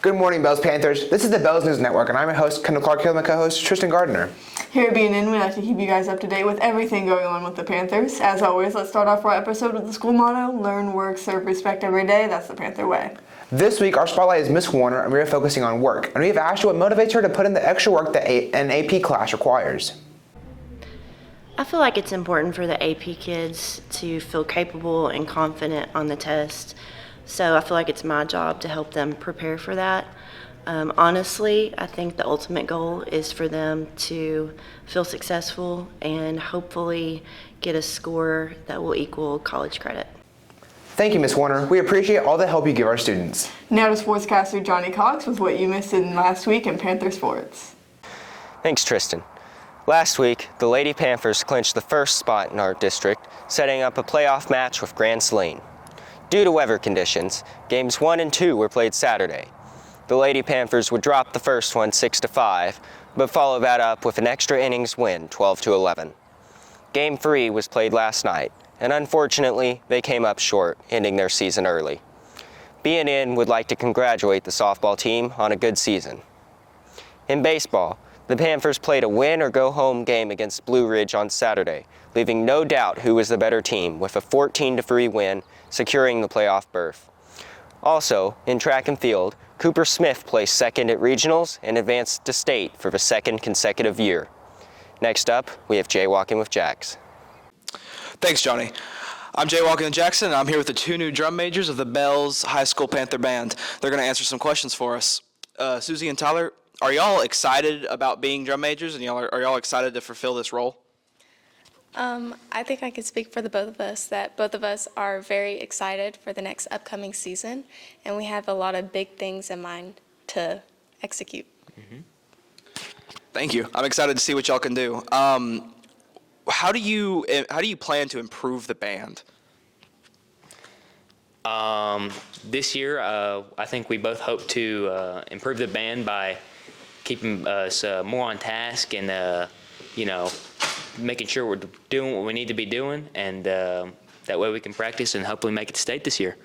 Good morning, Bells Panthers. This is the Bells News Network, and I'm your host, Kendall Clark, here with my co-host, Tristan Gardner. Here at BNN, we like to keep you guys up to date with everything going on with the Panthers. As always, let's start off our episode with the school motto, learn, work, serve, respect every day. That's the Panther way. This week, our spotlight is Miss Warner, and we are focusing on work. And we have asked you what motivates her to put in the extra work that an AP class requires. I feel like it's important for the AP kids to feel capable and confident on the test. So I feel like it's my job to help them prepare for that. Honestly, I think the ultimate goal is for them to feel successful and hopefully get a score that will equal college credit. Thank you, Miss Warner. We appreciate all the help you give our students. Now to sportscaster Johnny Cox with what you missed in last week in Panther sports. Thanks, Tristan. Last week, the Lady Panthers clinched the first spot in our district, setting up a playoff match with Grand Saline. Due to weather conditions, games 1 and 2 were played Saturday. The Lady Panthers would drop the first one 6-5, but follow that up with an extra innings win, 12-11. Game 3 was played last night, and unfortunately, they came up short, ending their season early. BNN would like to congratulate the softball team on a good season. In baseball, the Panthers played a win-or-go-home game against Blue Ridge on Saturday, leaving no doubt who was the better team with a 14-3 win, securing the playoff berth. Also, in track and field, Cooper Smith placed second at regionals and advanced to state for the second consecutive year. Next up, we have Jaywalking with Jax. Thanks, Johnny. I'm Jaywalking Jackson, and I'm here with the two new drum majors of the Bells High School Panther Band. They're going to answer some questions for us. Susie and Tyler, are y'all excited about being drum majors, and are y'all excited to fulfill this role? I think I can speak for the both of us that both of us are very excited for the next upcoming season, and we have a lot of big things in mind to execute. Mm-hmm. Thank you. I'm excited to see what y'all can do. How do you plan to improve the band? This year, I think we both hope to improve the band by keeping us more on task and, making sure we're doing what we need to be doing, and that way we can practice and hopefully make it to state this year.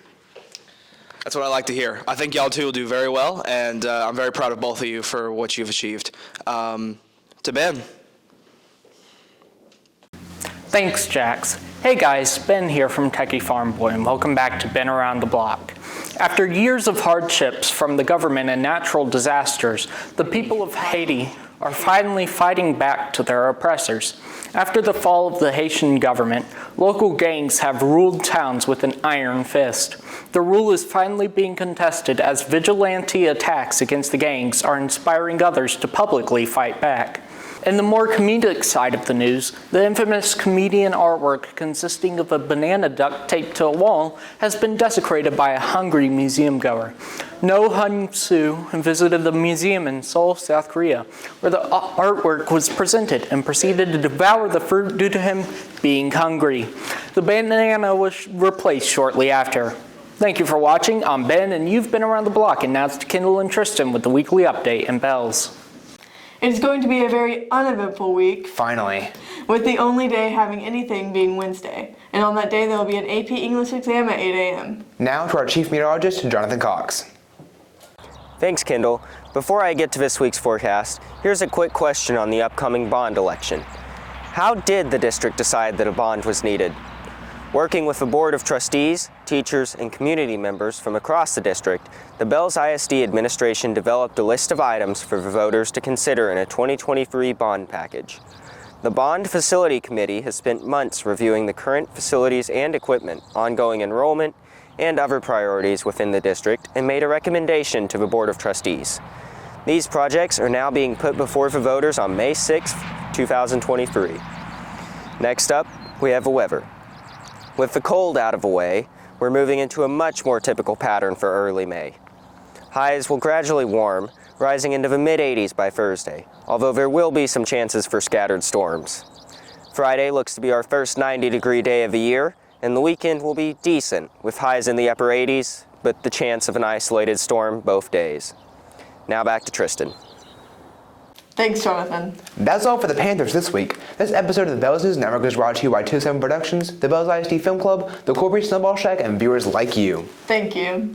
That's what I like to hear. I think y'all two will do very well, and I'm very proud of both of you for what you've achieved. To Ben. Thanks, Jax. Hey guys, Ben here from Techie Farm Boy, and welcome back to Ben Around the Block. After years of hardships from the government and natural disasters, the people of Haiti are finally fighting back to their oppressors. After the fall of the Haitian government, local gangs have ruled towns with an iron fist. The rule is finally being contested as vigilante attacks against the gangs are inspiring others to publicly fight back. In the more comedic side of the news, the infamous comedian artwork consisting of a banana duck taped to a wall has been desecrated by a hungry museum goer. No Hun Soo visited the museum in Seoul, South Korea, where the artwork was presented and proceeded to devour the fruit due to him being hungry. The banana was replaced shortly after. Thank you for watching. I'm Ben, and you've been around the block, and now it's Kendall and Tristan with the weekly update and Bells. It's going to be a very uneventful week. Finally. With the only day having anything being Wednesday. And on that day, there will be an AP English exam at 8 a.m. Now to our chief meteorologist, Jonathan Cox. Thanks, Kendall. Before I get to this week's forecast, here's a quick question on the upcoming bond election. How did the district decide that a bond was needed? Working with a board of trustees, teachers, and community members from across the district, the Bells ISD administration developed a list of items for the voters to consider in a 2023 bond package. The Bond Facility Committee has spent months reviewing the current facilities and equipment, ongoing enrollment, and other priorities within the district, and made a recommendation to the Board of Trustees. These projects are now being put before the voters on May 6, 2023. Next up, we have the weather. With the cold out of the way, we're moving into a much more typical pattern for early May. Highs will gradually warm, rising into the mid-80s by Thursday, although there will be some chances for scattered storms. Friday looks to be our first 90-degree day of the year, and the weekend will be decent, with highs in the upper 80s, but the chance of an isolated storm both days. Now back to Tristan. Thanks, Jonathan. That's all for the Panthers this week. This episode of the Bells News Network is brought to you by 27 Productions, the Bells ISD Film Club, the Corporate Snowball Shack, and viewers like you. Thank you.